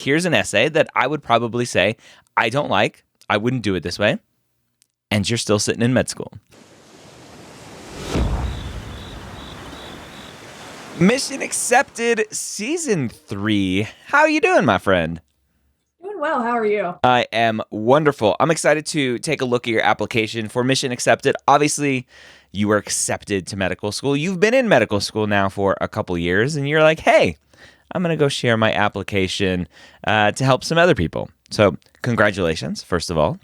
Here's an essay that I would probably say I don't like. I wouldn't do it this way. And you're still sitting in med school. Mission Accepted Season 3. How are you doing, my friend? Doing well. How are you? I am wonderful. I'm excited to take a look at your application for Mission Accepted. Obviously, you were accepted to medical school. You've been in medical school now for a couple years, and you're like, hey, I'm going to go share my application to help some other people. So congratulations, first of all,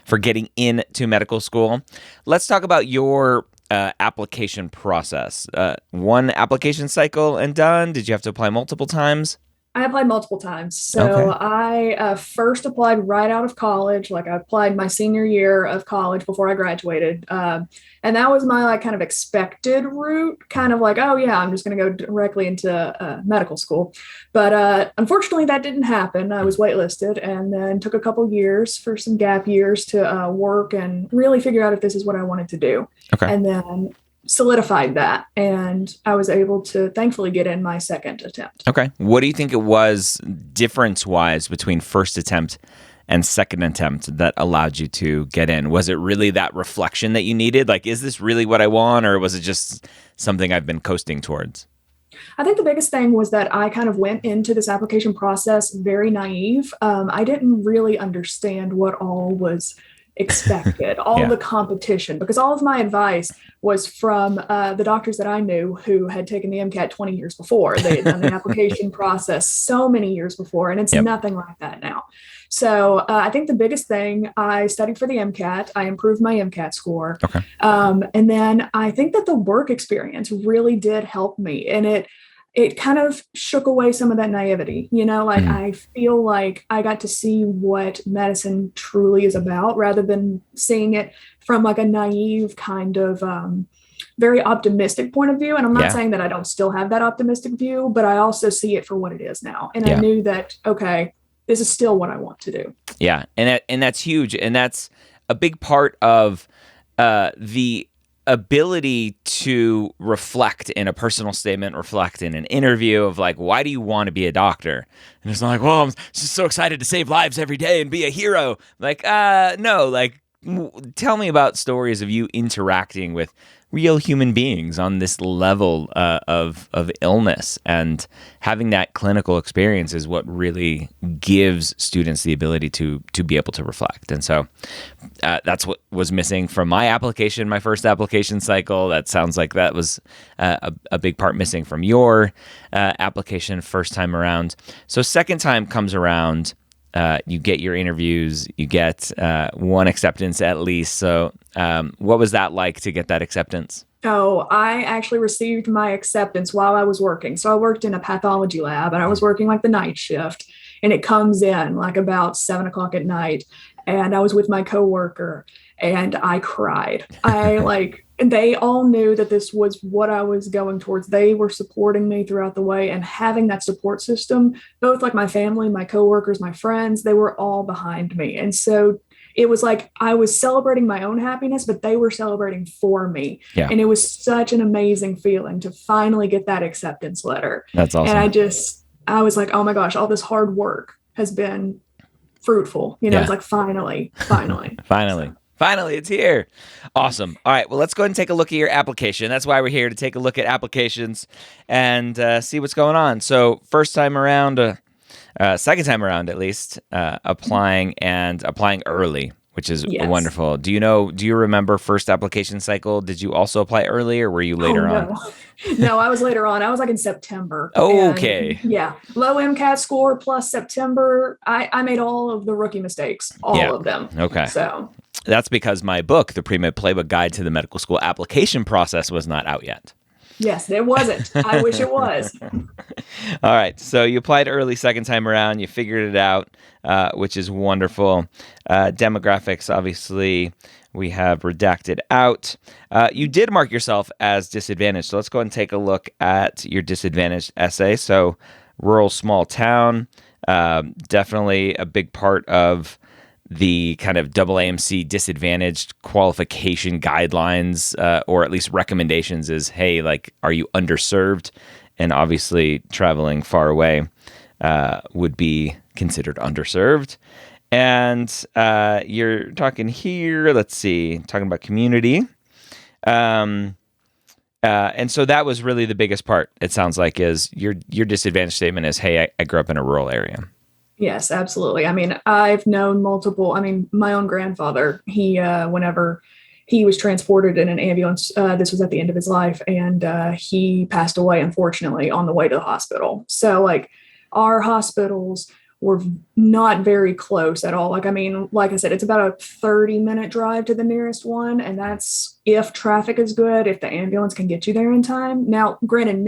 for getting into medical school. Let's talk about your application process. One application cycle and done? Did you have to apply multiple times? I applied multiple times. So Okay. I first applied right out of college. Like I applied my senior year of college before I graduated. And that was my like kind of expected route, kind of like, oh yeah, I'm just going to go directly into medical school. But unfortunately, that didn't happen. I was waitlisted and then took a couple years for some gap years to work and really figure out if this is what I wanted to do. Okay. And then solidified that, and I was able to thankfully get in my second attempt. Okay. What do you think it was difference-wise between first attempt and second attempt that allowed you to get in? Was it really that reflection that you needed? Like, is this really what I want, or was it just something I've been coasting towards? I think the biggest thing was that I kind of went into this application process very naive. I didn't really understand what all was expected, all Yeah. the competition, because all of my advice was from the doctors that I knew who had taken the MCAT 20 years before. They had done the application process so many years before, and it's Yep. nothing like that now. So I think the biggest thing, I studied for the MCAT. I improved my MCAT score. Okay. And then I think that the work experience really did help me. And it kind of shook away some of that naivety. Like I feel like I got to see what medicine truly is about rather than seeing it from like a naive kind of very optimistic point of view. And I'm not Yeah. saying that I don't still have that optimistic view, but I also see it for what it is now. And I Yeah. knew that, okay, this is still what I want to do. Yeah, and that's huge, and that's a big part of the ability to reflect in a personal statement, reflect in an interview of like, why do you want to be a doctor? And it's not like, well, I'm just so excited to save lives every day and be a hero. Like, no, like, tell me about stories of you interacting with real human beings on this level of illness, and having that clinical experience is what really gives students the ability to be able to reflect. And so that's what was missing from my application, my first application cycle. That sounds like that was a big part missing from your application first time around. So second time comes around, you get your interviews, you get one acceptance at least. So what was that like to get that acceptance? Oh, I actually received my acceptance while I was working. So I worked in a pathology lab and I was working like the night shift, and it comes in like about 7 o'clock at night. And I was with my coworker and I cried. They all knew that this was what I was going towards. They were supporting me throughout the way, and having that support system, both like my family, my coworkers, my friends, they were all behind me. And so it was like I was celebrating my own happiness, but they were celebrating for me. Yeah. And it was such an amazing feeling to finally get that acceptance letter. That's And awesome. I was like, oh my gosh, all this hard work has been fruitful. Yeah. It's like finally. Finally, it's here. Awesome. All right, well, let's go ahead and take a look at your application. That's why we're here, to take a look at applications and see what's going on. So first time around, second time around at least, applying early, which is Yes. wonderful. Do you remember first application cycle? Did you also apply early, or were you later Oh, on? no. No, I was later on. I was like in September. Oh, And, okay. yeah. Low MCAT score plus September. I made all of the rookie mistakes, all Yeah. of them. Okay. So That's because my book, The Pre-Med Playbook Guide to the Medical School Application Process, was not out yet. yes, it wasn't. I wish it was. All right, so you applied early second time around. You figured it out, which is wonderful. Demographics, obviously, we have redacted out. You did mark yourself as disadvantaged, so let's go ahead and take a look at your disadvantaged essay. So rural small town, definitely a big part of the kind of AAMC disadvantaged qualification guidelines, or at least recommendations, is, hey, like, are you underserved? And obviously traveling far away. would be considered underserved. And you're talking here, let's see, talking about community. And so that was really the biggest part, it sounds like, is your disadvantage statement is, hey, I grew up in a rural area. Yes, absolutely. I mean, I've known multiple. I mean, my own grandfather, whenever he was transported in an ambulance, this was at the end of his life, and he passed away, unfortunately, on the way to the hospital. So, like, our hospitals were not very close at all. Like, I mean, like I said, it's about a 30-minute drive to the nearest one. And that's if traffic is good, if the ambulance can get you there in time. Now, granted,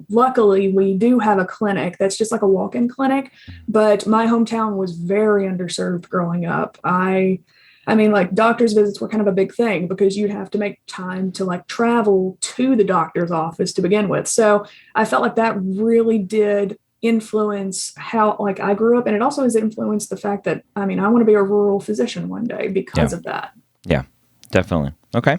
luckily, we do have a clinic that's just like a walk-in clinic, but my hometown was very underserved growing up. I mean, like, doctor's visits were kind of a big thing because you'd have to make time to like travel to the doctor's office to begin with. So I felt like that really did influence how like I grew up, and it also has influenced the fact that I mean I want to be a rural physician one day because of that. Yeah, definitely. Okay,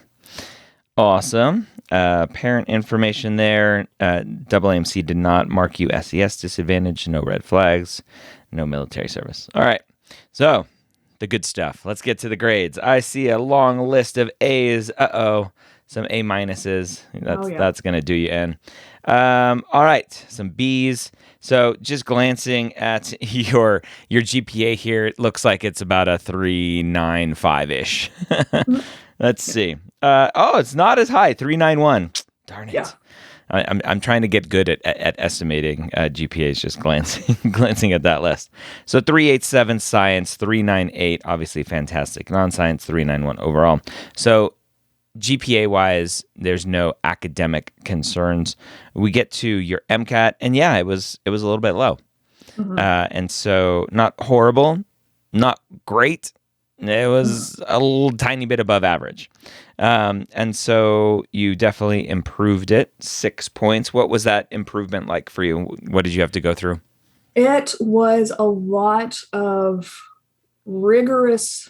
awesome. Parent information there. AAMC did not mark you SES disadvantage. No red flags. No military service. All right, so the good stuff. Let's get to the grades. I see a long list of A's. Some A minuses. That's gonna do you in. All right, some B's. So just glancing at your GPA here, it looks like it's about a 3.95-ish. Let's see. It's not as high, 3.91. Darn it. Yeah. I'm trying to get good at estimating GPAs, just glancing at that list. So 3.87 science, 3.98, obviously fantastic. Non-science, 3.91 overall. So GPA-wise, there's no academic concerns. We get to your MCAT, and yeah, it was a little bit low. Mm-hmm. And so not horrible, not great. It was a little tiny bit above average. And so you definitely improved it, 6 points. What was that improvement like for you? What did you have to go through? It was a lot of rigorous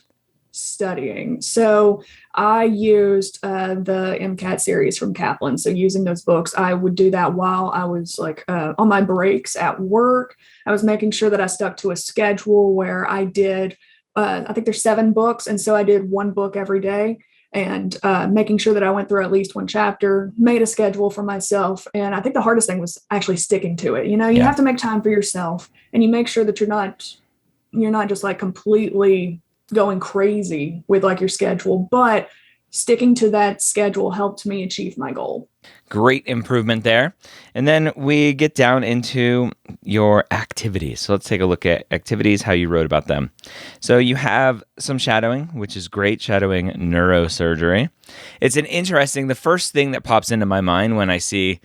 studying. So I used the MCAT series from Kaplan. So using those books, I would do that while I was like on my breaks at work. I was making sure that I stuck to a schedule where I did, I think there's 7 books. And so I did 1 book every day and making sure that I went through at least 1 chapter, made a schedule for myself. And I think the hardest thing was actually sticking to it. You know, you have to make time for yourself, and you make sure that you're not just like completely going crazy with like your schedule, but sticking to that schedule helped me achieve my goal. Great improvement there. And then we get down into your activities. So let's take a look at activities, how you wrote about them. So you have some shadowing, which is great, shadowing neurosurgery. It's the first thing that pops into my mind when I see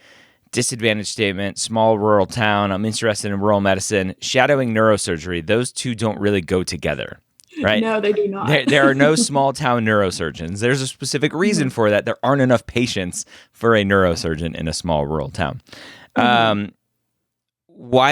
disadvantage statement, small rural town, I'm interested in rural medicine, shadowing neurosurgery. Those two don't really go together. Right? No, they do not. There are no small town neurosurgeons. There's a specific reason for that. There aren't enough patients for a neurosurgeon in a small rural town. Why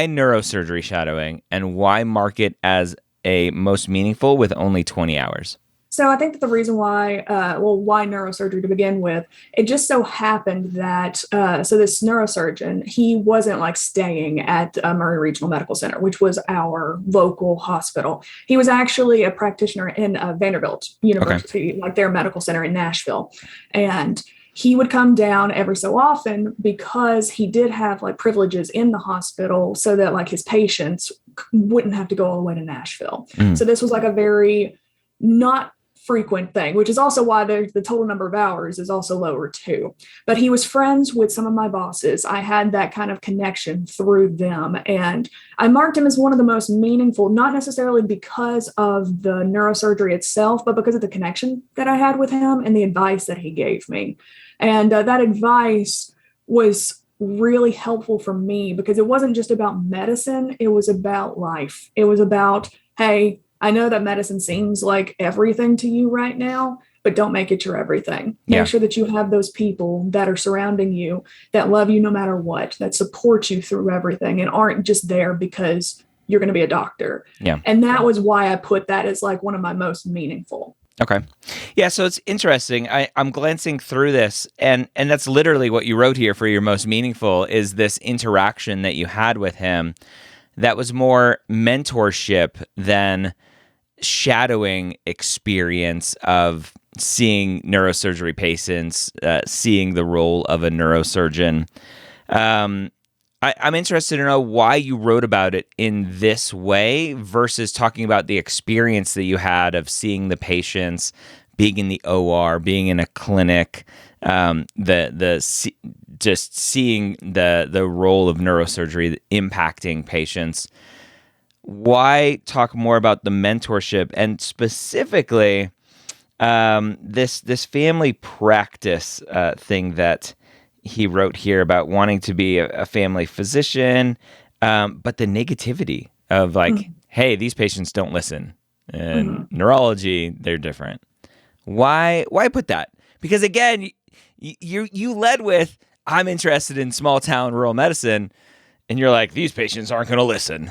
neurosurgery shadowing, and why mark it as a most meaningful with only 20 hours? So I think that the reason why neurosurgery to begin with, it just so happened that, so this neurosurgeon, he wasn't like staying at Murray Regional Medical Center, which was our local hospital. He was actually a practitioner in Vanderbilt University, like their medical center in Nashville. And he would come down every so often because he did have like privileges in the hospital so that like his patients wouldn't have to go all the way to Nashville. So this was like a very not frequent thing, which is also why the total number of hours is also lower too. But he was friends with some of my bosses. I had that kind of connection through them. And I marked him as one of the most meaningful, not necessarily because of the neurosurgery itself, but because of the connection that I had with him and the advice that he gave me. And that advice was really helpful for me because it wasn't just about medicine. It was about life. It was about, hey, I know that medicine seems like everything to you right now, but don't make it your everything. Make sure that you have those people that are surrounding you, that love you no matter what, that support you through everything and aren't just there because you're going to be a doctor. Yeah. And that was why I put that as like one of my most meaningful. Okay. Yeah, so it's interesting. I'm glancing through this, and that's literally what you wrote here for your most meaningful is this interaction that you had with him that was more mentorship than shadowing experience of seeing neurosurgery patients, seeing the role of a neurosurgeon. I'm interested to know why you wrote about it in this way versus talking about the experience that you had of seeing the patients, being in the OR, being in a clinic, just seeing the role of neurosurgery impacting patients. Why talk more about the mentorship and specifically this family practice thing that he wrote here about wanting to be a family physician, but the negativity of like, hey, these patients don't listen. And neurology, they're different. Why put that? Because again, you led with, I'm interested in small town rural medicine, and you're like, these patients aren't going to listen.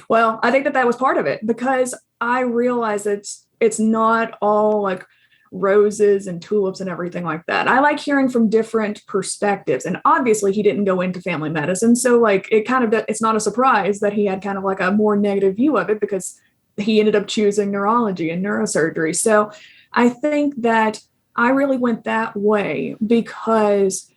Well, I think that was part of it because I realize it's not all like roses and tulips and everything like that. I like hearing from different perspectives. And obviously he didn't go into family medicine. So like it's not a surprise that he had kind of like a more negative view of it because he ended up choosing neurology and neurosurgery. So I think that I really went that way because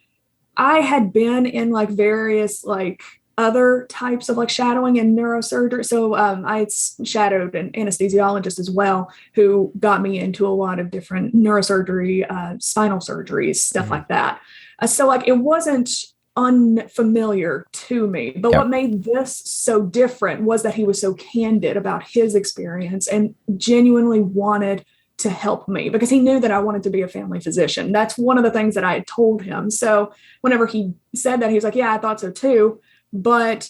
I had been in like various like other types of like shadowing and neurosurgery. So I shadowed an anesthesiologist as well, who got me into a lot of different neurosurgery, spinal surgeries, stuff like that. So like it wasn't unfamiliar to me, but what made this so different was that he was so candid about his experience and genuinely wanted to help me because he knew that I wanted to be a family physician. That's one of the things that I had told him. So whenever he said that, he was like, yeah, I thought so too. But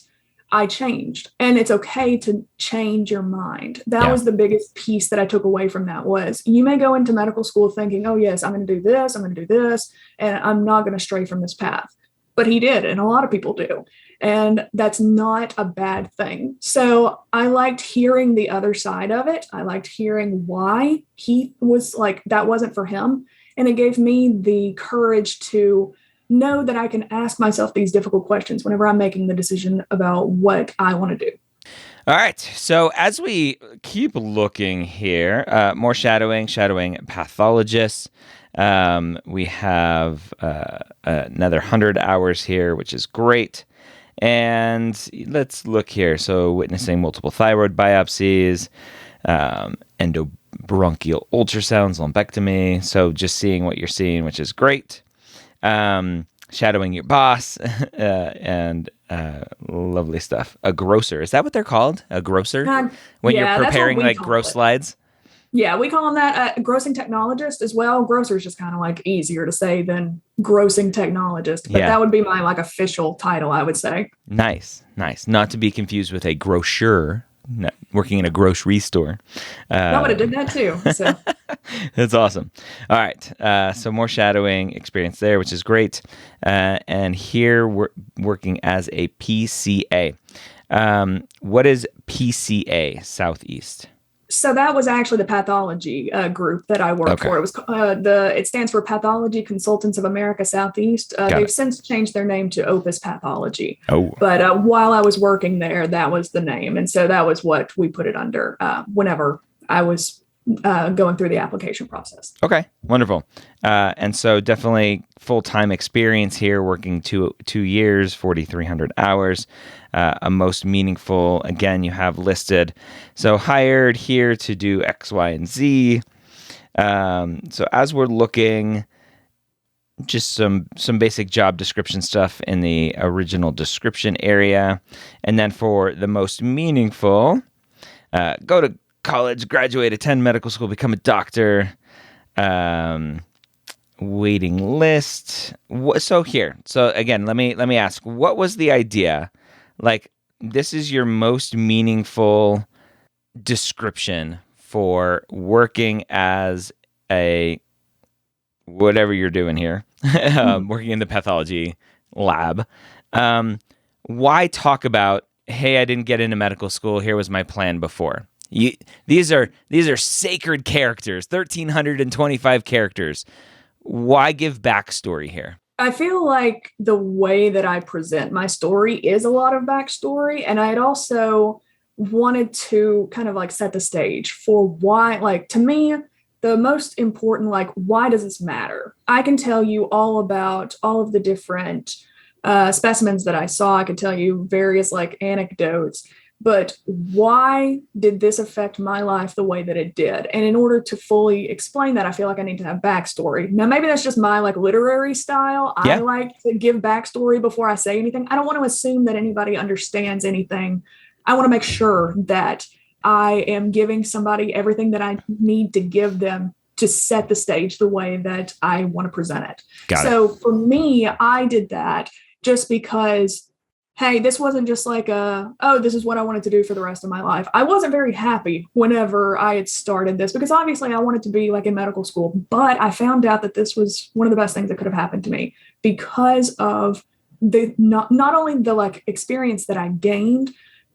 I changed, and it's okay to change your mind. That was the biggest piece that I took away from that was you may go into medical school thinking, oh yes, I'm going to do this, I'm going to do this, and I'm not going to stray from this path. But he did, and a lot of people do. And that's not a bad thing. So I liked hearing the other side of it. I liked hearing why he was like, that wasn't for him. And it gave me the courage to know that I can ask myself these difficult questions whenever I'm making the decision about what I want to do. All right. So as we keep looking here, more shadowing pathologists. We have another 100 hours here, which is great. And let's look here. So witnessing multiple thyroid biopsies, endobronchial ultrasounds, lumpectomy. So just seeing what you're seeing, which is great. Shadowing your boss, and lovely stuff. A grocer. Is that what they're called? A grocer? When you're preparing like gross slides? Yeah, we call them that. Grossing technologist as well. Grocer is just kind of like easier to say than grossing technologist. But that would be my like official title, I would say. Nice. Not to be confused with a grocer. Working in a grocery store. I would have did that too. So. That's awesome. All right. So more shadowing experience there, which is great. And here we're working as a PCA. What is PCA Southeast? So that was actually the pathology group that I worked for. It was it stands for Pathology Consultants of America Southeast. They've since changed their name to Opus Pathology. But while I was working there, that was the name, and so that was what we put it under whenever I was going through the application process. Okay, wonderful. And so definitely full-time experience here, working two years, 4,300 hours. A most meaningful, again, you have listed. So hired here to do X, Y, and Z. So as we're looking, just some basic job description stuff in the original description area. And then for the most meaningful, go to college, graduate, attend medical school, become a doctor. Waiting list. So again, let me ask, what was the idea? Like, this is your most meaningful description for working as a whatever you're doing here, working in the pathology lab. Why talk about, hey, I didn't get into medical school, here was my plan before? These are sacred characters, 1,325 characters. Why give backstory here? I feel like the way that I present my story is a lot of backstory. And I had also wanted to kind of like set the stage for why, like, to me, the most important, like, why does this matter? I can tell you all about all of the different specimens that I saw. I could tell you various like anecdotes, but why did this affect my life the way that it did? And in order to fully explain that, I feel like I need to have backstory. Now, maybe that's just my like literary style. I Yeah. like to give backstory before I say anything. I don't want to assume that anybody understands anything. I want to make sure that I am giving somebody everything that I need to give them to set the stage the way that I want to present it. Got it. So for me, I did that just because, hey, this wasn't just like oh, this is what I wanted to do for the rest of my life. I wasn't very happy whenever I had started this because obviously I wanted to be like in medical school, but I found out that this was one of the best things that could have happened to me because of the not only the like experience that I gained,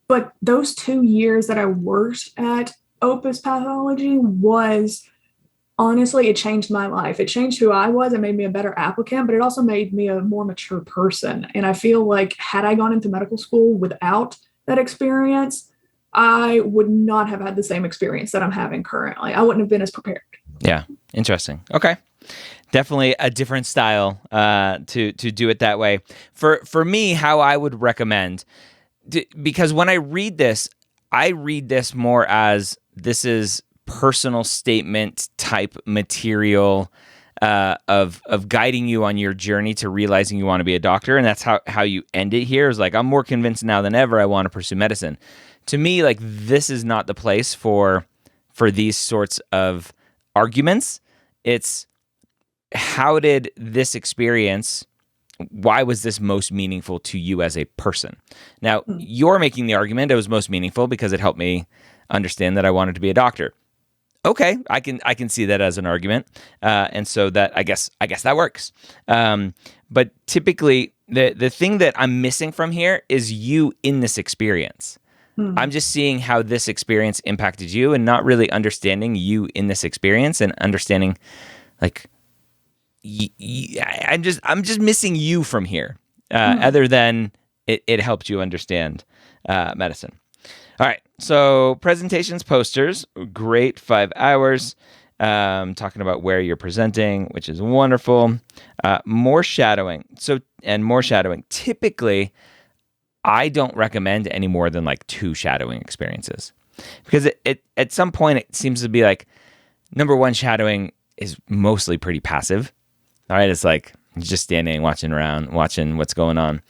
but those 2 years that I worked at Opus Pathology was honestly, it changed my life. It changed who I was. It made me a better applicant, but it also made me a more mature person. And I feel like had I gone into medical school without that experience, I would not have had the same experience that I'm having currently. I wouldn't have been as prepared. Yeah. Interesting. Okay. Definitely a different style to do it that way. For me, how I would recommend, because when I read this more as this is personal statement type material of guiding you on your journey to realizing you want to be a doctor, and that's how you end it here. Is like, I'm more convinced now than ever I want to pursue medicine. To me, like, this is not the place for these sorts of arguments. It's how did this experience, why was this most meaningful to you as a person? Now, you're making the argument it was most meaningful because it helped me understand that I wanted to be a doctor. Okay, I can see that as an argument, and so that I guess that works. But typically, the thing that I'm missing from here is you in this experience. I'm just seeing how this experience impacted you, and not really understanding you in this experience, and understanding, like, I'm just missing you from here. Other than it helped you understand medicine. All right, so presentations, posters, great, 5 hours. Talking about where you're presenting, which is wonderful. More shadowing. Typically, I don't recommend any more than like 2 shadowing experiences, because it at some point it seems to be like, number one, shadowing is mostly pretty passive. All right, it's like just standing, watching around, watching what's going on.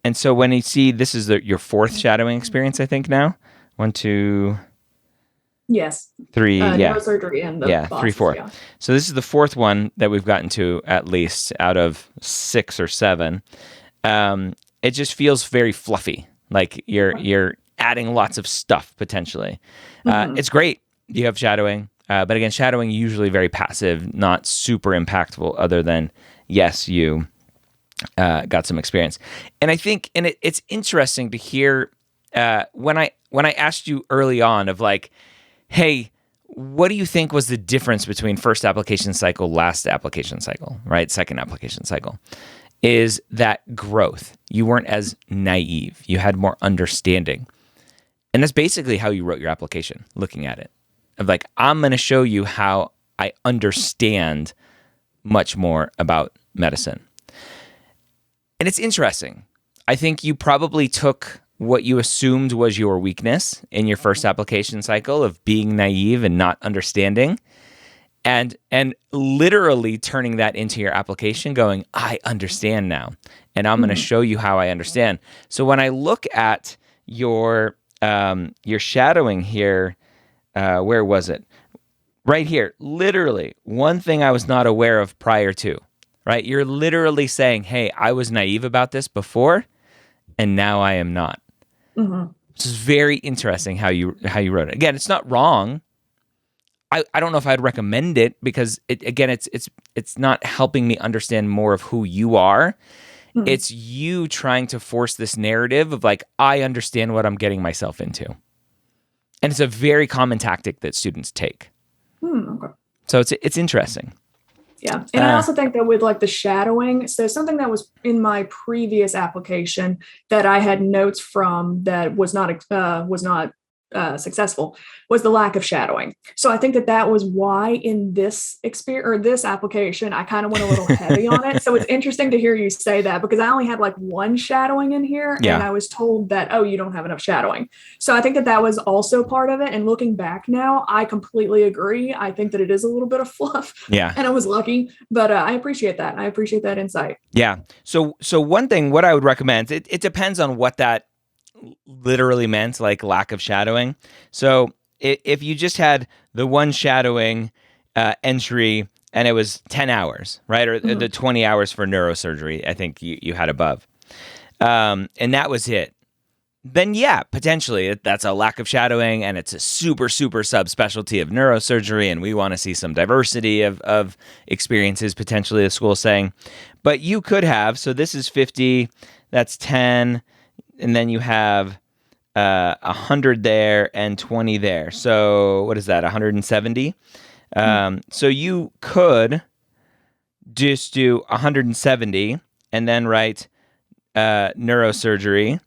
And so when you see this is your 4th shadowing experience, I think now, 1, 2, Yes. 3, yeah, Neurosurgery and the yeah, bosses, 3, 4. yeah. So this is the 4th one that we've gotten to, at least out of 6 or 7. It just feels very fluffy, like you're adding lots of stuff potentially. It's great. You have shadowing, but again, shadowing usually very passive, not super impactful. Other than yes, you got some experience. And I think, and it's interesting to hear when I asked you early on of like, hey, what do you think was the difference between first application cycle, last application cycle, right? Second application cycle, is that growth. You weren't as naive. You had more understanding. And that's basically how you wrote your application, looking at it. Of like, I'm going to show you how I understand much more about medicine. And it's interesting. I think you probably took what you assumed was your weakness in your first application cycle of being naive and not understanding, and literally turning that into your application, going, I understand now, and I'm going to show you how I understand. So when I look at your shadowing here, where was it? Right here. Literally, one thing I was not aware of prior to. Right? You're literally saying, hey, I was naive about this before, and now I am not. This is very interesting how you wrote it. Again, it's not wrong. I don't know if I'd recommend it, because it's not helping me understand more of who you are. It's you trying to force this narrative of like, I understand what I'm getting myself into. And it's a very common tactic that students take. Okay. So it's interesting. Yeah. And I also think that with like the shadowing, so something that was in my previous application that I had notes from that was not successful was the lack of shadowing. So I think that that was why in this experience or this application, I kind of went a little heavy on it. So it's interesting to hear you say that because I only had like one shadowing in here and I was told that, oh, you don't have enough shadowing. So I think that that was also part of it. And looking back now, I completely agree. I think that it is a little bit of fluff. Yeah. And I was lucky, but I appreciate that. I appreciate that insight. Yeah. So one thing, what I would recommend, it depends on what that literally meant, like lack of shadowing. So if you just had the one shadowing entry and it was 10 hours, right? Or the 20 hours for neurosurgery, I think you had above. And that was it. Then yeah, potentially that's a lack of shadowing and it's a super, super subspecialty of neurosurgery and we want to see some diversity of experiences potentially, the school saying. But you could have, so this is 50, that's 10, and then you have 100 there and 20 there. So what is that, 170? So you could just do 170 and then write neurosurgery,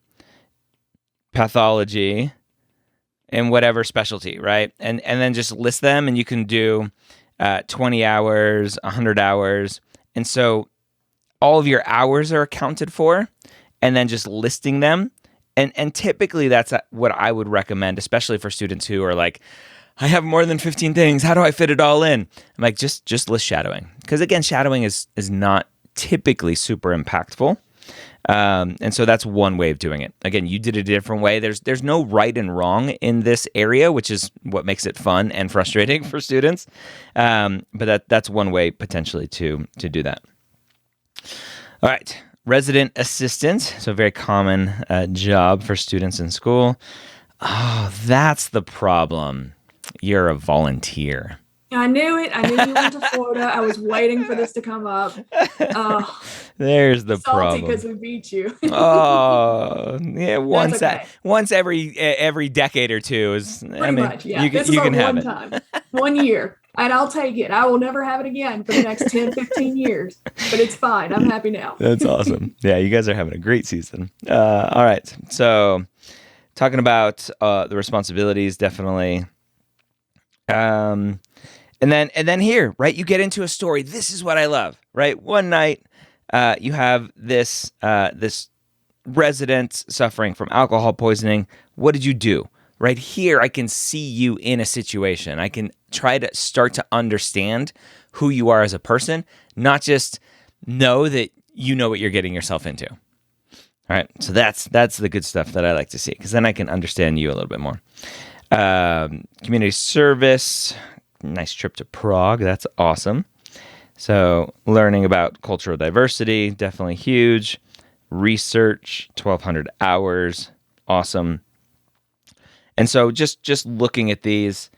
pathology, and whatever specialty, right? And then just list them, and you can do 20 hours, 100 hours. And so all of your hours are accounted for, and then just listing them. And typically that's what I would recommend, especially for students who are like, I have more than 15 things. How do I fit it all in? I'm like, just list shadowing. Because again, shadowing is not typically super impactful. And so that's one way of doing it. Again, you did it a different way. There's no right and wrong in this area, which is what makes it fun and frustrating for students. But that's one way potentially to do that. All right. Resident assistant. So a very common job for students in school. Oh, that's the problem. You're a volunteer. I knew it. I knew you went to Florida. I was waiting for this to come up. There's the salty problem. because we beat you. Oh, yeah. Once okay. once every decade or two is. Pretty much, yeah. You this you is can have one it. time, 1 year, and I'll take it. I will never have it again for the next 10, 15 years. But it's fine. I'm happy now. That's awesome. Yeah, you guys are having a great season. All right, so talking about the responsibilities, definitely. And then here, right, you get into a story. This is what I love, right? One night, you have this resident suffering from alcohol poisoning. What did you do? Right here, I can see you in a situation. I can try to start to understand who you are as a person, not just know that you know what you're getting yourself into. All right, so that's the good stuff that I like to see, because then I can understand you a little bit more. Community service, nice trip to Prague. That's awesome. So learning about cultural diversity, definitely huge. Research, 1,200 hours, awesome. And so just looking at these,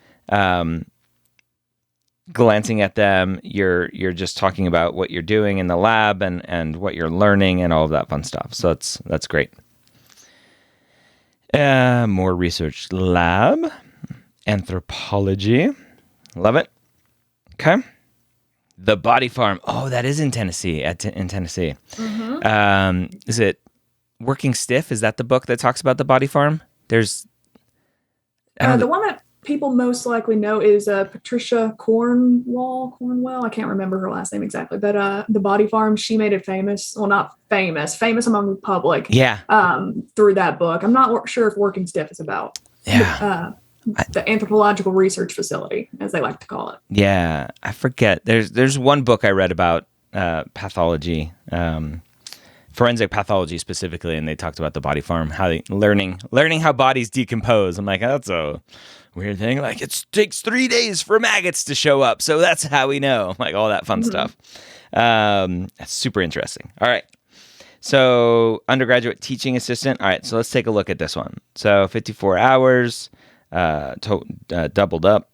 glancing at them, you're just talking about what you're doing in the lab and what you're learning and all of that fun stuff. So that's great. More research lab, anthropology, love it. Okay. The Body Farm. Oh, that is in Tennessee. In Tennessee. Mm-hmm. Is it Working Stiff? Is that the book that talks about the Body Farm? There's the one that people most likely know is Patricia Cornwell. I can't remember her last name exactly, but the Body Farm, she made it famous. Well, not famous among the public. Yeah. Through that book. I'm not sure if Working Stiff is about. Yeah. The anthropological research facility, as they like to call it. Yeah, I forget. There's one book I read about pathology, forensic pathology specifically, and they talked about the Body Farm, how learning how bodies decompose. I'm like, oh, that's a weird thing. Like, it takes 3 days for maggots to show up, so that's how we know. Like all that fun stuff. That's super interesting. All right. So undergraduate teaching assistant. All right, so let's take a look at this one. So 54 hours. Doubled up.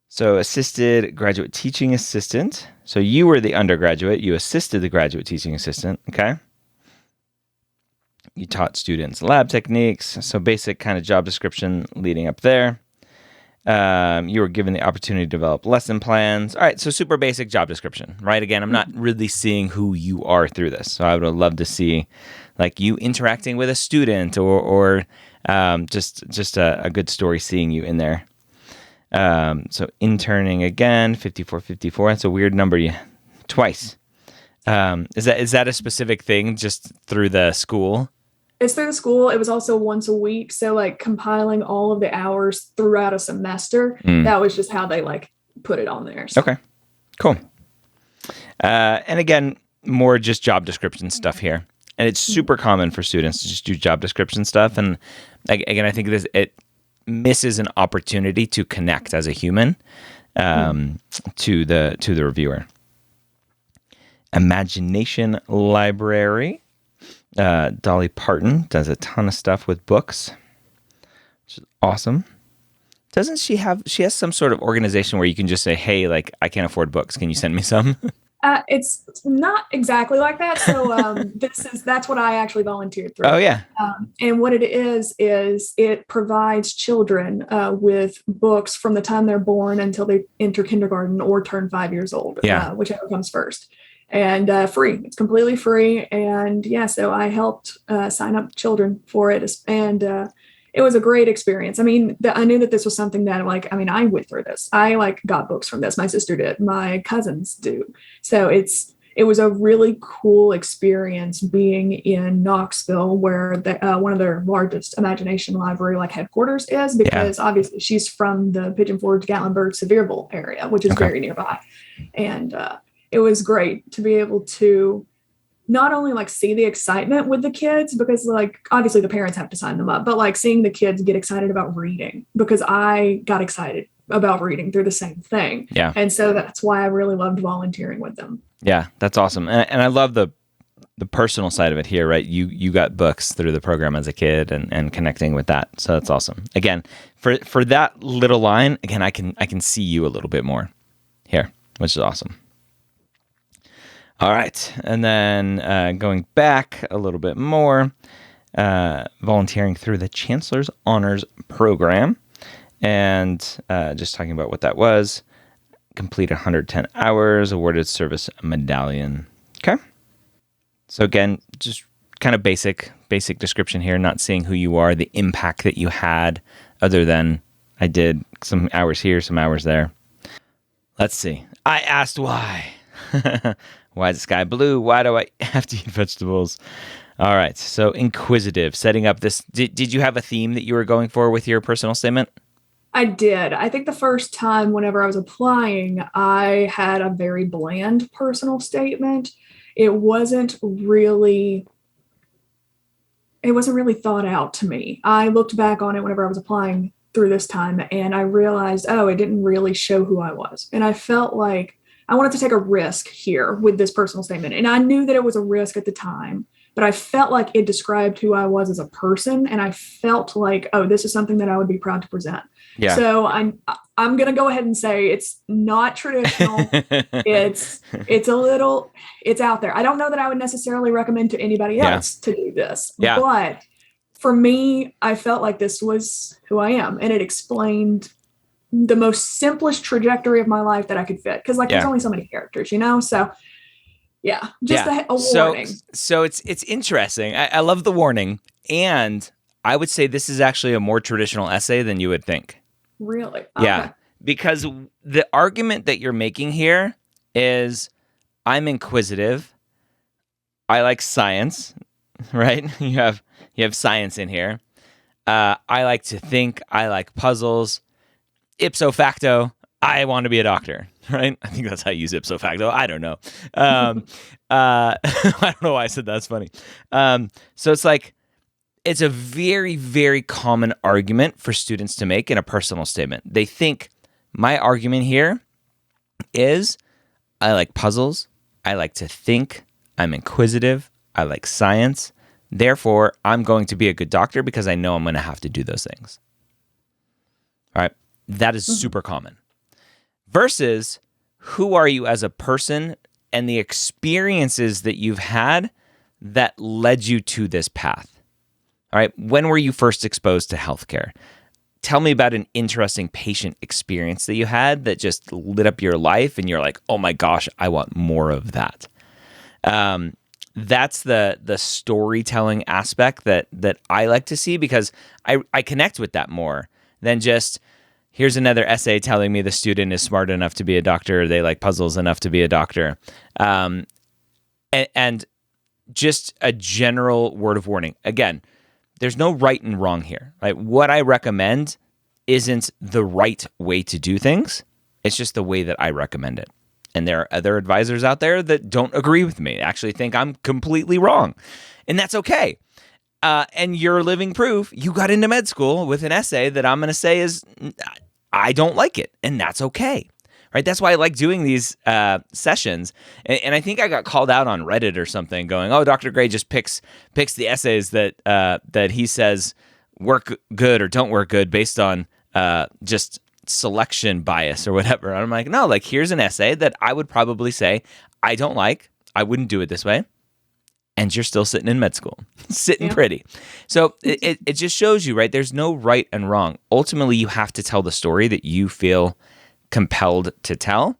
So assisted graduate teaching assistant. So you were the undergraduate. You assisted the graduate teaching assistant. Okay. You taught students lab techniques. So basic kind of job description leading up there. You were given the opportunity to develop lesson plans. All right, so super basic job description, right? Again, I'm not really seeing who you are through this. So I would love to see like you interacting with a student or just a good story seeing you in there. So interning again, 5454. That's a weird number. Twice. Is that a specific thing just through the school? It's through the school. It was also once a week. So like compiling all of the hours throughout a semester, that was just how they like put it on there. So. Okay, cool. And again, more just job description stuff here. And it's super common for students to just do job description stuff. And again, I think it misses an opportunity to connect as a human to the reviewer. Imagination library. Dolly Parton does a ton of stuff with books, which is awesome. Doesn't she has some sort of organization where you can just say, hey, like, I can't afford books. Can you send me some? It's not exactly like that. So that's what I actually volunteered through. Oh, yeah. And what it is it provides children with books from the time they're born until they enter kindergarten or turn 5 years old, whichever comes first. And free. It's completely free. And yeah, so I helped sign up children for it. And it was a great experience. I mean, I knew that this was something that I went through this. I got books from this. My sister did. My cousins do. So it was a really cool experience being in Knoxville, where one of their largest imagination library headquarters is, because obviously she's from the Pigeon Forge, Gatlinburg, Sevierville area, which is very nearby. And it was great to be able to not only see the excitement with the kids, because obviously the parents have to sign them up, but seeing the kids get excited about reading, because I got excited about reading through the same thing. Yeah. And so that's why I really loved volunteering with them. Yeah, that's awesome. And I love the personal side of it here, right? You got books through the program as a kid and connecting with that. So that's awesome. Again, for that little line, again, I can see you a little bit more here, which is awesome. All right. And then going back a little bit more, volunteering through the Chancellor's Honors Program, and just talking about what that was. Complete 110 hours, awarded service medallion. Okay. So again, just kind of basic description here, not seeing who you are, the impact that you had, other than I did some hours here, some hours there. Let's see. I asked why. Why is the sky blue? Why do I have to eat vegetables? All right. So inquisitive, setting up this. Did you have a theme that you were going for with your personal statement? I did. I think the first time whenever I was applying, I had a very bland personal statement. It wasn't really thought out to me. I looked back on it whenever I was applying through this time, and I realized, it didn't really show who I was. And I felt like I wanted to take a risk here with this personal statement. And I knew that it was a risk at the time, but I felt like it described who I was as a person. And I felt like, this is something that I would be proud to present. Yeah. So I'm going to go ahead and say it's not traditional. It's out there. I don't know that I would necessarily recommend to anybody else to do this, but for me, I felt like this was who I am, and it explained the most simplest trajectory of my life that I could fit. Cause there's only so many characters, so a warning. So it's interesting. I love the warning. And I would say this is actually a more traditional essay than you would think. Really? Okay. Yeah. Because the argument that you're making here is I'm inquisitive. I like science, right? You have science in here. I like to think. I like puzzles. Ipso facto, I want to be a doctor, right? I think that's how you use ipso facto. I don't know. I don't know why I said that's funny. So it's a very, very common argument for students to make in a personal statement. They think my argument here is I like puzzles. I like to think. I'm inquisitive. I like science. Therefore, I'm going to be a good doctor because I know I'm going to have to do those things. All right. That is super common. Versus, who are you as a person and the experiences that you've had that led you to this path? All right. When were you first exposed to healthcare? tell me about an interesting patient experience that you had that just lit up your life and you're like, oh my gosh, I want more of that. That's the storytelling aspect that I like to see, because I connect with that more than just, here's another essay telling me the student is smart enough to be a doctor, they like puzzles enough to be a doctor. And just a general word of warning. Again, there's no right and wrong here. Right? What I recommend isn't the right way to do things. It's just the way that I recommend it. And there are other advisors out there that don't agree with me, actually think I'm completely wrong. And that's okay. And you're living proof you got into med school with an essay that I'm going to say is, I don't like it. And that's okay. Right? That's why I like doing these sessions. And I think I got called out on Reddit or something going, oh, Dr. Gray just picks the essays that he says work good or don't work good based on just selection bias or whatever. And I'm like, no, like, here's an essay that I would probably say I don't like. I wouldn't do it this way. And you're still sitting in med school, sitting pretty. So it just shows you, right? There's no right and wrong. Ultimately, you have to tell the story that you feel compelled to tell.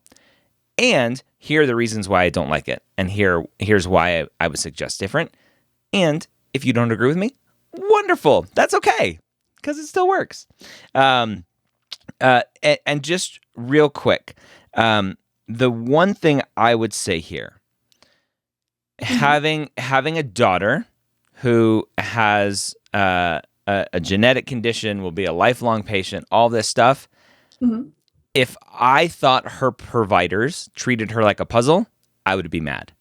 And here are the reasons why I don't like it. And here's why I would suggest different. And if you don't agree with me, wonderful. That's okay, because it still works. And just real quick, the one thing I would say here, having a daughter who has a genetic condition, will be a lifelong patient, all this stuff. Mm-hmm. If I thought her providers treated her like a puzzle, I would be mad.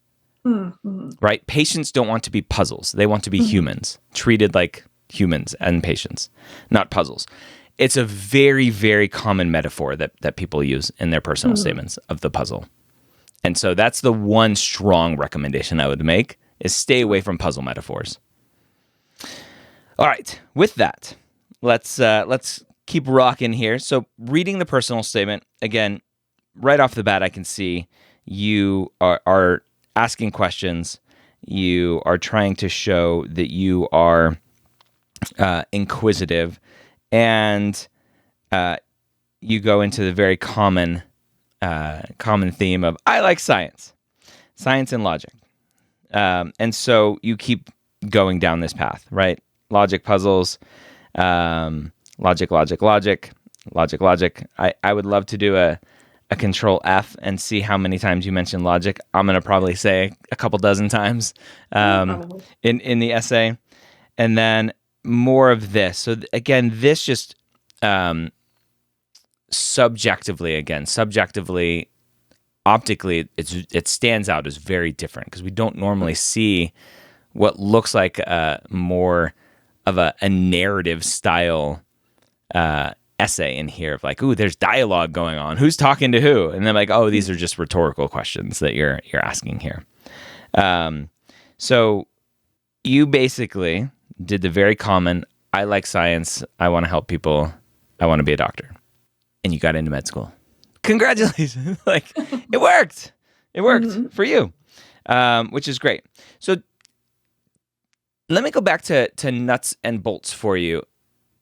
Mm-hmm. Right? Patients don't want to be puzzles. They want to be humans, treated like humans and patients, not puzzles. It's a very, very common metaphor that people use in their personal statements of the puzzle. And so that's the one strong recommendation I would make, is stay away from puzzle metaphors. All right. With that, let's keep rocking here. So reading the personal statement, again, right off the bat, I can see you are asking questions. You are trying to show that you are inquisitive. And you go into the very common theme of, I like science and logic. And so you keep going down this path, right? Logic puzzles, logic. I would love to do a control F and see how many times you mention logic. I'm going to probably say a couple dozen times in the essay. And then more of this. So again, this just subjectively, optically, it stands out as very different, because we don't normally see what looks like more of a narrative style essay in here of like, ooh, there's dialogue going on. Who's talking to who? And then like, oh, these are just rhetorical questions that you're asking here. So you basically did the very common, I like science, I want to help people, I want to be a doctor. And you got into med school. Congratulations. Like, it worked. It worked for you, which is great. So let me go back to nuts and bolts for you.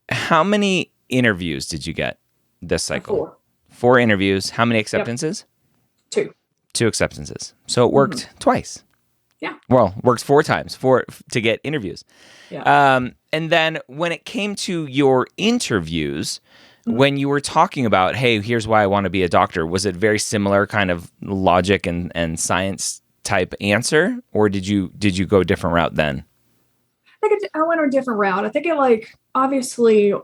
How many interviews did you get this cycle? 4 interviews. How many acceptances? Yep. 2. 2 acceptances. So it worked twice. Yeah. Well, worked 4 times to get interviews. Yeah. And then when it came to your interviews, when you were talking about, hey, here's why I want to be a doctor, was it very similar kind of logic and science type answer, or did you go a different route then? I went a different route. I think obviously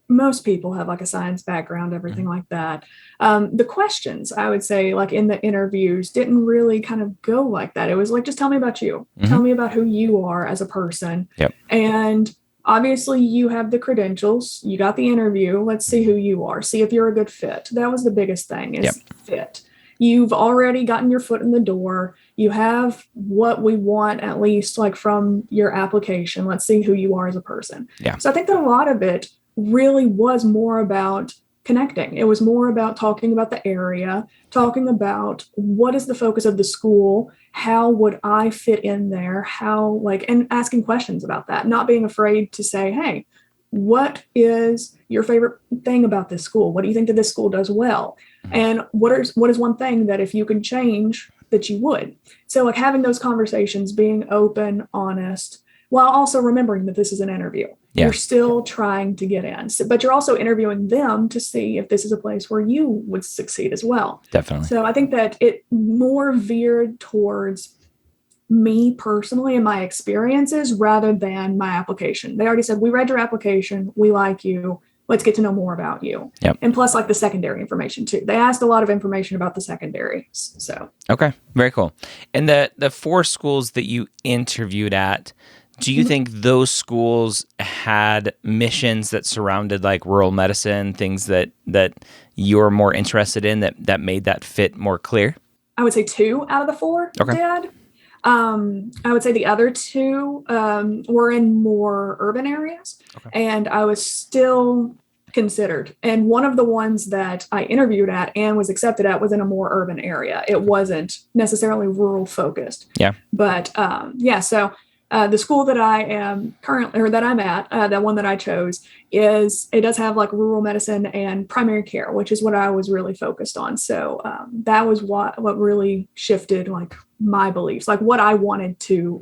most people have like a science background, everything like that. The questions, I would say, like in the interviews, didn't really kind of go like that. It was like, just tell me about you. Tell me about who you are as a person. Yep. And obviously you have the credentials. You got the interview. Let's see who you are. See if you're a good fit. That was the biggest thing, is fit. You've already gotten your foot in the door. You have what we want, at least like from your application. Let's see who you are as a person. Yeah. So I think that a lot of it really was more about connecting. It was more about talking about the area, talking about what is the focus of the school, how would I fit in there, and asking questions about that, not being afraid to say, hey, what is your favorite thing about this school? What do you think that this school does well? And what is one thing that if you could change that you would? So like having those conversations, being open, honest, while also remembering that this is an interview. Yeah. You're still trying to get in, but you're also interviewing them to see if this is a place where you would succeed as well. Definitely. So I think that it more veered towards me personally and my experiences rather than my application. They already said, we read your application, we like you, let's get to know more about you. Yep. And plus like the secondary information too. They asked a lot of information about the secondary. So okay, very cool. And the 4 schools that you interviewed at, do you think those schools had missions that surrounded like rural medicine, things that you're more interested in that made that fit more clear? I would say 2 out of the 4 did. I would say the other 2 were in more urban areas, and I was still considered. And one of the ones that I interviewed at and was accepted at was in a more urban area. It wasn't necessarily rural focused. Yeah. But so the school that I am currently, or that I'm at, that one that I chose, it does have like rural medicine and primary care, which is what I was really focused on. So that was what really shifted like my beliefs, like where I wanted to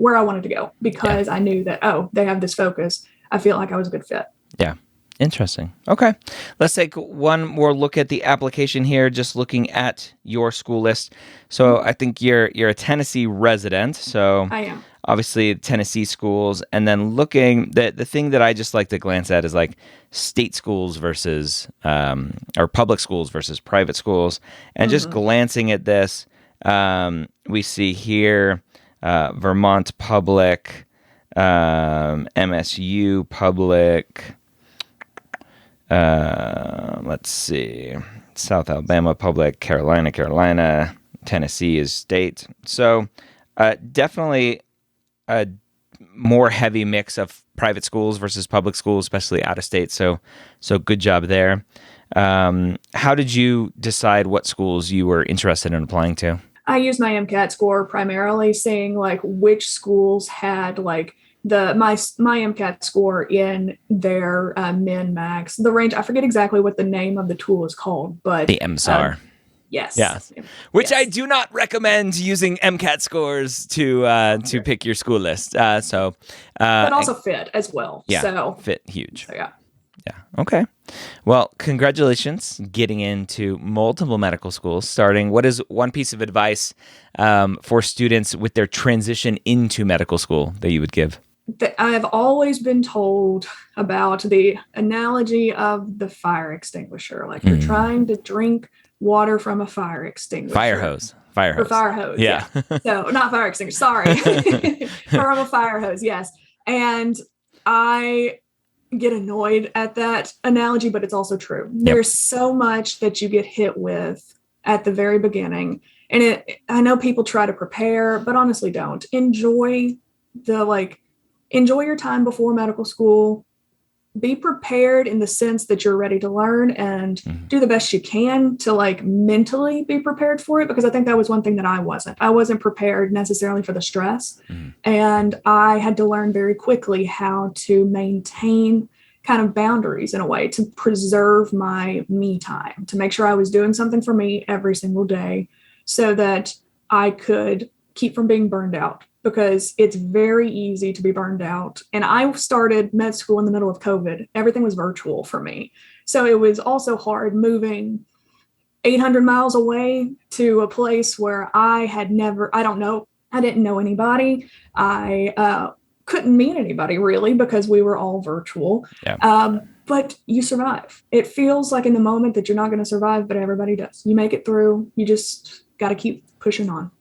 go, because I knew that, they have this focus. I feel like I was a good fit. Yeah. Interesting. Okay. Let's take one more look at the application here, just looking at your school list. So I think you're a Tennessee resident. So I am. Obviously Tennessee schools, and then looking, the thing that I just like to glance at is like state schools versus or public schools versus private schools. And just glancing at this, we see here Vermont public, MSU public, let's see, South Alabama public, Carolina, Tennessee is state. So definitely a more heavy mix of private schools versus public schools, especially out of state. So good job there. How did you decide what schools you were interested in applying to? I used my MCAT score primarily, seeing like which schools had like my MCAT score in their min max, the range. I forget exactly what the name of the tool is called, but the MSAR. Yes. Yeah. Which I do not recommend using MCAT scores to pick your school list. But also fit as well. Yeah. So fit huge. So yeah. Yeah. Okay. Well, congratulations getting into multiple medical schools. Starting, what is one piece of advice for students with their transition into medical school that you would give? I have always been told about the analogy of the fire extinguisher. Like you're trying to drink water from a fire extinguisher. Fire hose. Or fire hose. Yeah. So not fire extinguisher. Sorry. From a fire hose. Yes. And I get annoyed at that analogy, but it's also true. Yep. There's so much that you get hit with at the very beginning. And I know people try to prepare, but honestly don't. Enjoy your time before medical school. Be prepared in the sense that you're ready to learn, and do the best you can to like mentally be prepared for it. Because I think that was one thing that I wasn't prepared necessarily for the stress. And I had to learn very quickly how to maintain kind of boundaries in a way to preserve my me time, to make sure I was doing something for me every single day so that I could keep from being burned out. Because it's very easy to be burned out. And I started med school in the middle of COVID. Everything was virtual for me. So it was also hard moving 800 miles away to a place where I didn't know anybody. I couldn't meet anybody really because we were all virtual. Yeah. But you survive. It feels like in the moment that you're not going to survive, but everybody does. You make it through. You just got to keep pushing on.